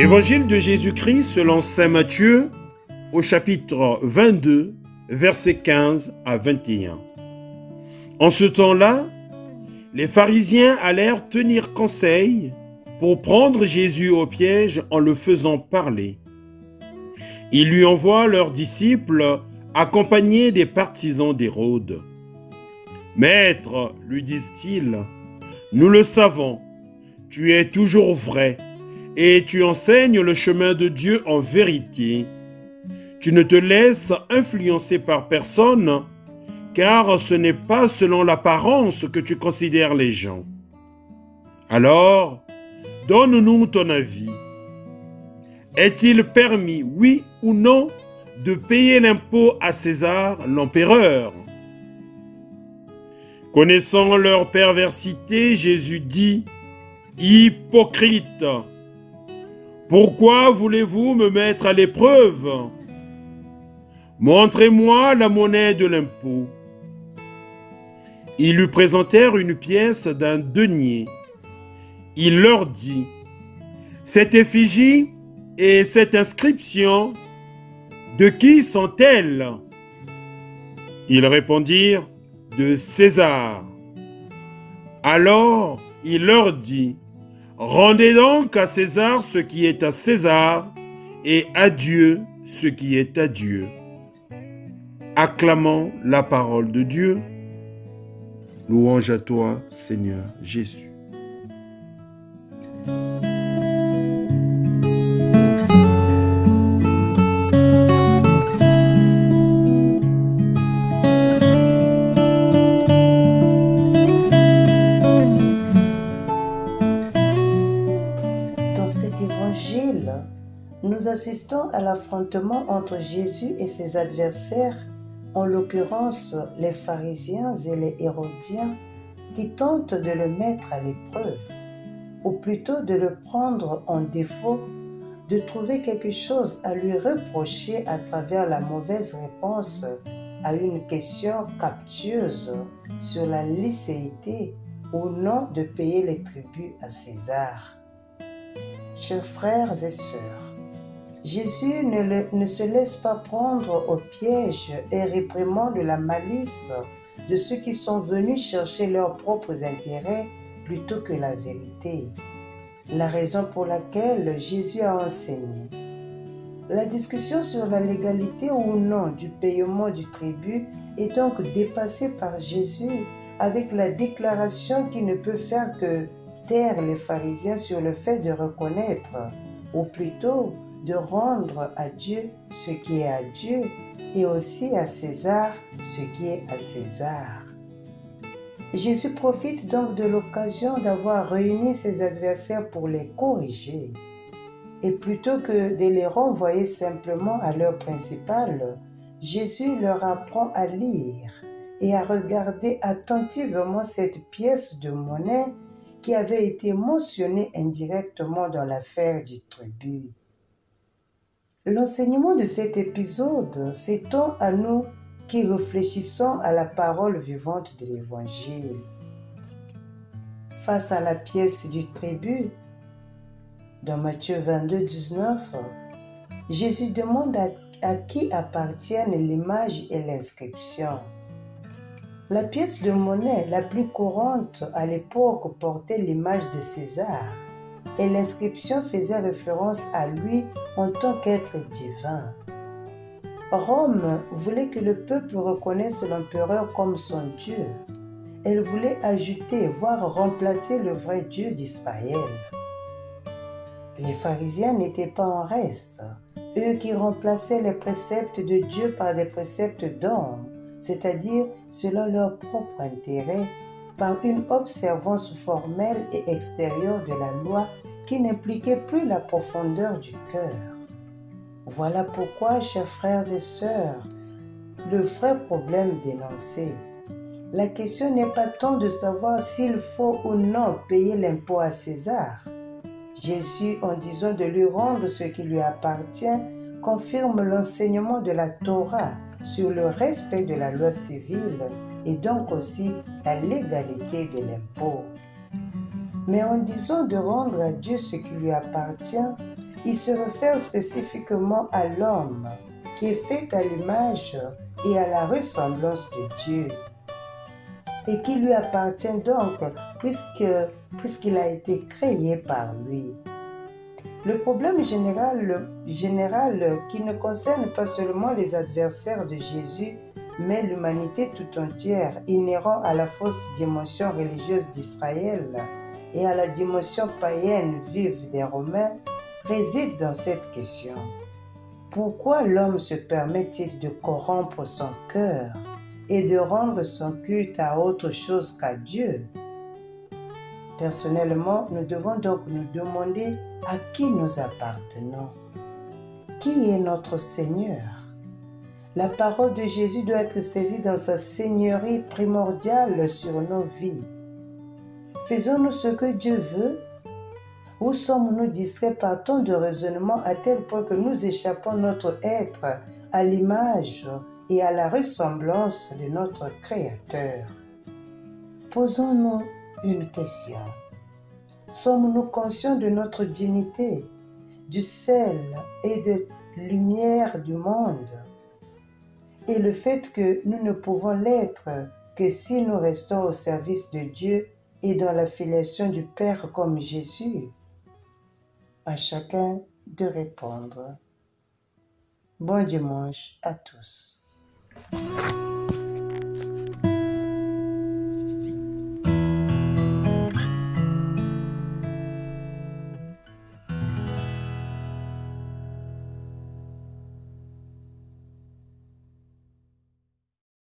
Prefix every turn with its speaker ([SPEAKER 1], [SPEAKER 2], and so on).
[SPEAKER 1] Évangile de Jésus-Christ selon saint Matthieu au chapitre 22, versets 15 à 21. En ce temps-là, les pharisiens allèrent tenir conseil pour prendre Jésus au piège en le faisant parler. Ils lui envoient leurs disciples accompagnés des partisans d'Hérode. « Maître, lui disent-ils, nous le savons, tu es toujours vrai et tu enseignes le chemin de Dieu en vérité. Tu ne te laisses influencer par personne, car ce n'est pas selon l'apparence que tu considères les gens. Alors, donne-nous ton avis. Est-il permis, oui ou non, de payer l'impôt à César, l'empereur ?» Connaissant leur perversité, Jésus dit : « Hypocrite, pourquoi voulez-vous me mettre à l'épreuve? Montrez-moi la monnaie de l'impôt. » Ils lui présentèrent une pièce d'un denier. Il leur dit : « Cette effigie et cette inscription, de qui sont-elles? » Ils répondirent : « De César. » Alors il leur dit : « Rendez donc à César ce qui est à César, et à Dieu ce qui est à Dieu. » Acclamons la parole de Dieu. Louange à toi, Seigneur Jésus.
[SPEAKER 2] Dans cet évangile, nous assistons à l'affrontement entre Jésus et ses adversaires, en l'occurrence les pharisiens et les hérodiens, qui tentent de le mettre à l'épreuve, ou plutôt de le prendre en défaut, de trouver quelque chose à lui reprocher à travers la mauvaise réponse à une question captieuse sur la licéité ou non de payer les tributs à César. Chers frères et sœurs, Jésus ne se laisse pas prendre au piège et réprimande la malice de ceux qui sont venus chercher leurs propres intérêts plutôt que la vérité. La raison pour laquelle Jésus a enseigné. La discussion sur la légalité ou non du paiement du tribut est donc dépassée par Jésus avec la déclaration qui ne peut faire que taire les pharisiens sur le fait de reconnaître, ou plutôt de rendre à Dieu ce qui est à Dieu et aussi à César ce qui est à César. Jésus profite donc de l'occasion d'avoir réuni ses adversaires pour les corriger. Et plutôt que de les renvoyer simplement à leur principal, Jésus leur apprend à lire et à regarder attentivement cette pièce de monnaie qui avait été mentionnée indirectement dans l'affaire du tribut. L'enseignement de cet épisode s'étend à nous qui réfléchissons à la parole vivante de l'Évangile. Face à la pièce du tribut, dans Matthieu 22, 19, Jésus demande à qui appartiennent l'image et l'inscription. La pièce de monnaie la plus courante à l'époque portait l'image de César et l'inscription faisait référence à lui en tant qu'être divin. Rome voulait que le peuple reconnaisse l'empereur comme son Dieu. Elle voulait ajouter, voire remplacer le vrai Dieu d'Israël. Les pharisiens n'étaient pas en reste, eux qui remplaçaient les préceptes de Dieu par des préceptes d'hommes, c'est-à-dire selon leur propre intérêt, par une observance formelle et extérieure de la loi qui n'impliquait plus la profondeur du cœur. Voilà pourquoi, chers frères et sœurs, le vrai problème dénoncé. La question n'est pas tant de savoir s'il faut ou non payer l'impôt à César. Jésus, en disant de lui rendre ce qui lui appartient, confirme l'enseignement de la Torah sur le respect de la loi civile et donc aussi la légalité de l'impôt. Mais en disant de rendre à Dieu ce qui lui appartient, il se réfère spécifiquement à l'homme qui est fait à l'image et à la ressemblance de Dieu et qui lui appartient donc puisqu'il a été créé par lui. Le problème général qui ne concerne pas seulement les adversaires de Jésus, mais l'humanité tout entière, inhérent à la fausse dimension religieuse d'Israël et à la dimension païenne vive des Romains, réside dans cette question. Pourquoi l'homme se permet-il de corrompre son cœur et de rendre son culte à autre chose qu'à Dieu? Personnellement, nous devons donc nous demander à qui nous appartenons. Qui est notre Seigneur? La parole de Jésus doit être saisie dans sa seigneurie primordiale sur nos vies. Faisons-nous ce que Dieu veut? Ou sommes-nous distraits par tant de raisonnements à tel point que nous échappons notre être à l'image et à la ressemblance de notre Créateur? Posons-nous une question. Sommes-nous conscients de notre dignité, du sel et de lumière du monde, et le fait que nous ne pouvons l'être que si nous restons au service de Dieu et dans la filiation du Père comme Jésus? À chacun de répondre. Bon dimanche à tous.